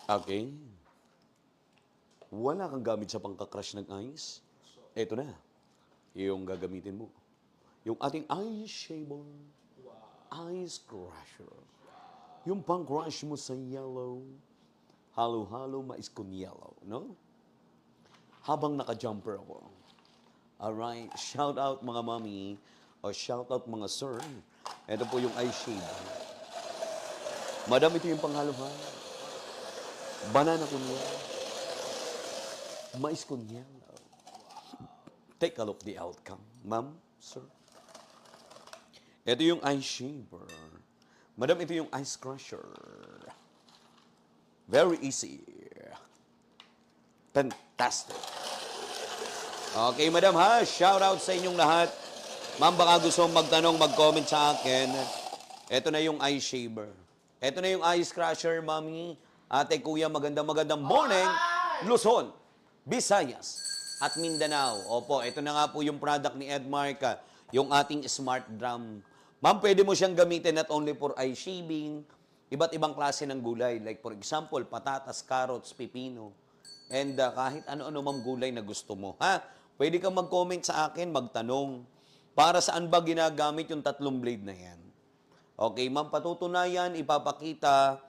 Okay. Wala kang gamit sa pangkakrush ng ice? Ito na. Yung gagamitin mo. Yung ating ice shaver. Ice crusher. Yung pang-crush mo sa yellow. Halo-halo mais con yellow. No? Habang naka-jumper ako. Alright. Shout out mga mami. O shout out mga sir. Ito po yung ice shaver. Madam, ito yung panghalo-halo. Banana con yellow. Mais con yellow. Take a look the outcome. Ma'am, sir. Ito yung ice shaver. Madam, ito yung ice crusher. Very easy. Fantastic. Okay, madam ha. Shout out sa inyong lahat. Ma'am, baka gusto mong magtanong, mag-comment sa akin. Ito na yung ice shaver. Ito na yung ice crusher, mami. Ate, kuya, magandang morning. Luzon, Visayas, at Mindanao. Opo, ito na nga po yung product ni Edmark, yung ating smart drum. Ma'am, pwede mo siyang gamitin not only for ice shaving, iba't ibang klase ng gulay. Like for example, patatas, carrots, pipino. And kahit ano-ano ma'am gulay na gusto mo. Ha? Pwede kang mag-comment sa akin, magtanong. Para saan ba ginagamit yung 3 blade na yan? Okay, ma'am, patutunayan, ipapakita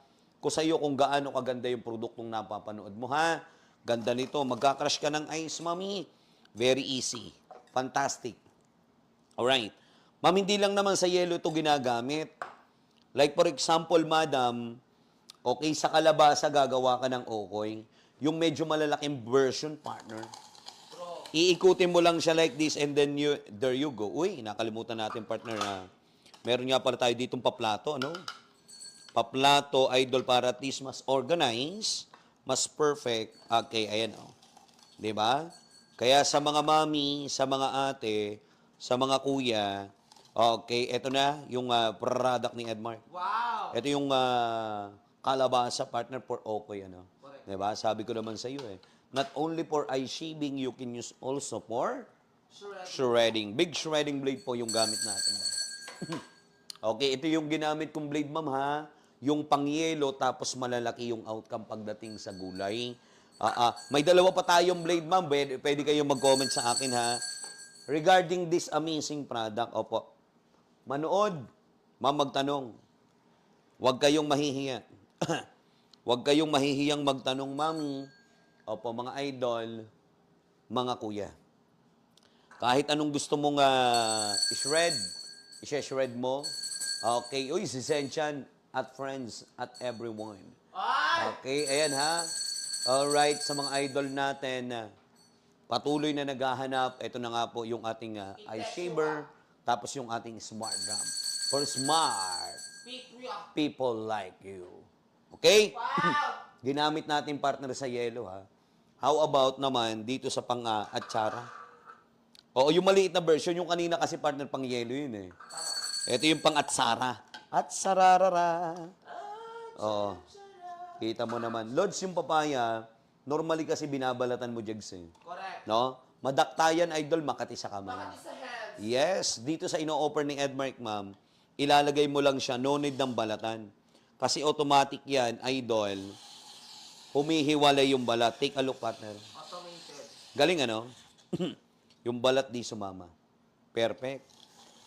ko sa iyo kung gaano kaganda yung produktong napapanood mo, ha? Ganda nito. Magka-crush ka ng ice, mami. Very easy. Fantastic. Alright. Ma'am, hindi lang naman sa yellow ito ginagamit. Like for example, madam, okay, sa kalabasa gagawa ka ng okoy. Yung medyo malalaking version, partner. Iikutin mo lang siya like this and then there you go. Uy, nakalimutan natin, partner, na meron nga pala tayo ditong paplato, ano? Paplato, idol, para at least mas organized, mas perfect. Okay, ayan, oh. Diba? Kaya sa mga mami, sa mga ate, sa mga kuya, okay, eto na yung product ni Edmark. Wow! Ito yung kalabasa, partner, for okoy, ano? Diba? Sabi ko naman sa iyo, eh. Not only for ice shaving, you can use also for shredding. Big shredding blade po yung gamit natin. Okay, ito yung ginamit kong blade, ma'am, ha? Yung pangyelo, tapos malalaki yung outcome pagdating sa gulay. May dalawa pa tayong blade, ma'am. Pwede kayong mag-comment sa akin, ha? Regarding this amazing product, opo. Manood, ma'am, magtanong. Huwag kayong mahihiya. Huwag kayong mahihiyang magtanong, mami. Opo, mga idol, mga kuya. Kahit anong gusto mong i-shred mo. Okay, uy, si Senchan at friends at everyone. Okay, ayan ha. Alright, sa mga idol natin, patuloy na naghahanap. Ito na nga po yung ating ice shaver, tapos yung ating smart drum. For smart people like you. Okay? Wow! Ginamit natin, partner, sa yellow, ha? How about naman dito sa pang-atsara? Oo, yung maliit na version, yung kanina kasi, partner, pang-yellow yun, eh. Ito yung pang-atsara. Atsararara. Oo. Kita mo naman. Lods, yung papaya, normally kasi binabalatan mo, Jags, eh. Correct. No? Madaktayan, idol, Makati sa kamay. Makati sa hands. Yes, dito sa ino-offer ni Edmark, ma'am, ilalagay mo lang siya, no need ng balatan. Kasi automatic yan, idol, humihiwalay yung balat. Take a look, partner. Automated. Galing, ano? Yung balat di sumama. Perfect.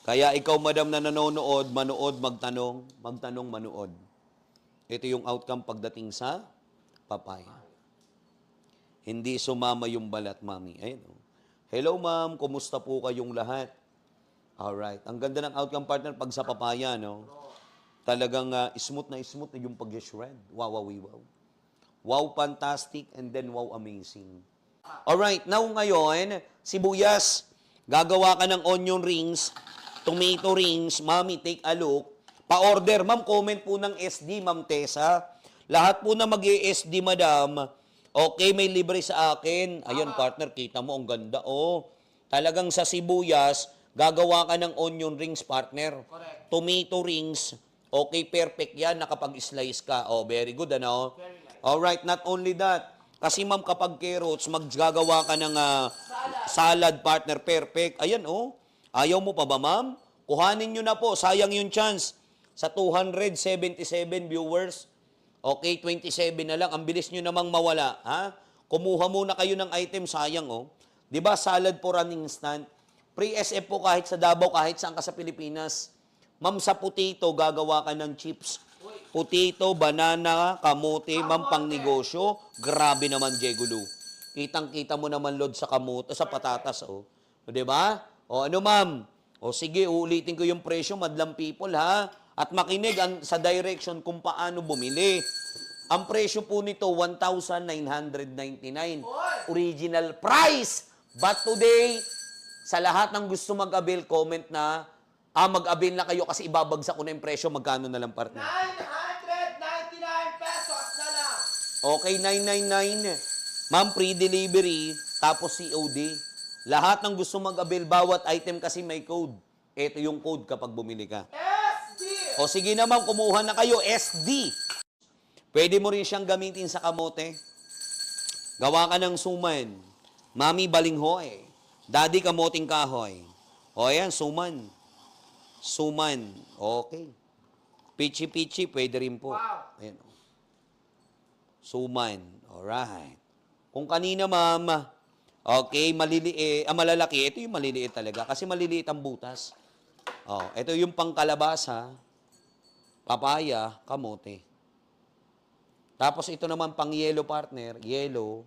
Kaya ikaw, madam, na nanonood, manood, magtanong, manood. Ito yung outcome pagdating sa papaya. Hindi sumama yung balat, mami. Ayun, oh. Hello, ma'am. Kumusta po kayong lahat? Alright. Ang ganda ng outcome, partner, pag sa papaya, no? Talagang smooth na yung pag-shred. Wow, wow, wow. Wow, fantastic, and then wow, amazing. Alright, now ngayon, sibuyas, gagawa ka ng onion rings, tomato rings, mami, take a look. Pa-order, ma'am, comment po ng SD, ma'am Tessa. Lahat po na mag-SD, madam, okay, may libre sa akin. Ayun, partner, kita mo, ang ganda. Oh, talagang sa sibuyas, gagawa ka ng onion rings, partner. Correct. Tomato rings, okay, perfect yan, nakapag-slice ka. Oh, very good, ano? Very nice. Alright, not only that, kasi ma'am, kapag carrots, maggagawa ka ng salad, partner, perfect. Ayan, oh. Ayaw mo pa ba, ma'am? Kuhanin nyo na po, sayang yung chance. Sa 277 viewers, Okay, 27 na lang. Ang bilis nyo namang mawala. Ha? Kumuha muna kayo ng item, sayang oh. Di ba salad for an instant? Pre-SF po kahit sa Davao, kahit saan ka sa Pilipinas. Ma'am, sa potato, gagawa ka ng chips. Potato, banana, kamote, ma'am, pang negosyo. Grabe naman, Jegulo. Kitang-kita mo naman, Lord, sa kamote, sa patatas, oh. O, di ba? O, ano, ma'am? O, sige, uulitin ko yung presyo, madlang people, ha? At makinig sa direction kung paano bumili. Ang presyo po nito, 1,999. Original price! But today, sa lahat ng gusto mag-avail, comment na, mag-avail na kayo kasi ibabagsak ko na yung presyo, magkano na lang, partner? 999 pesos na lang. Okay, 999. Ma'am, free delivery, tapos COD. Lahat ng gusto mag-avail, bawat item kasi may code. Ito yung code kapag bumili ka. SD. O sige naman, kumuha na kayo, SD. Pwede mo rin siyang gamitin sa kamote. Gawa ka ng suman. Mami, balinghoy. Daddy, kamoting kahoy. O yan, suman. Suman. Okay. Pichi-pichi, pwede rin po. Wow. Ayan. Suman. Alright. Kung kanina, ma'am, okay, malalaki. Ito yung maliliit talaga kasi maliliit ang butas. Oh, ito yung pangkalabasa, papaya, kamote. Tapos ito naman pang yellow, partner, yellow,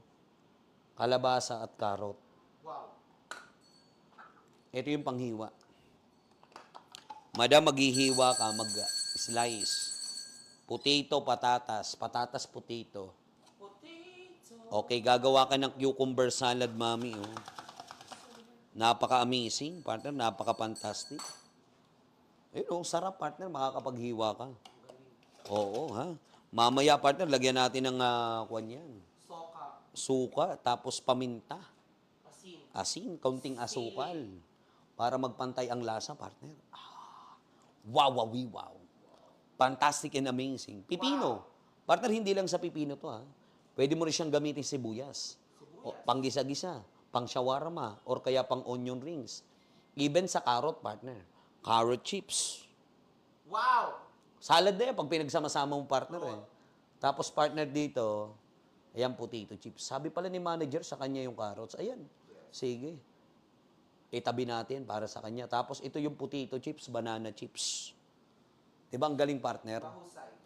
kalabasa at carrot. Wow. Ito yung panghiwa. Madam, maghihiwa ka, mag-slice. Potato, patatas. Patatas, potato. Potato. Okay, gagawa ka ng cucumber salad, mami. Oh. Napaka-amazing, partner. Napaka-fantastic. Ayun, oh, sarap, partner. Makakapaghiwa ka. Oo, ha? Mamaya, partner, lagyan natin ng kwan yan. Soka. Suka, tapos paminta. Asin. Asin, kaunting asukal. Para magpantay ang lasa, partner. Wow, wow, wow. Fantastic and amazing. Pipino. Partner, hindi lang sa pipino to, ha? Pwede mo rin siyang gamitin sibuyas. O, pang-gisa-gisa, pang shawarma, or kaya pang onion rings. Even sa carrot, partner. Carrot chips. Wow. Salad na yan pag pinagsama-sama mong partner, eh. Tapos partner dito, ayan, potato chips. Sabi pala ni manager sa kanya yung carrots. Ayan, sige. Itabi natin para sa kanya. Tapos ito yung potato chips, banana chips. Diba ang galing, partner? Mahusay.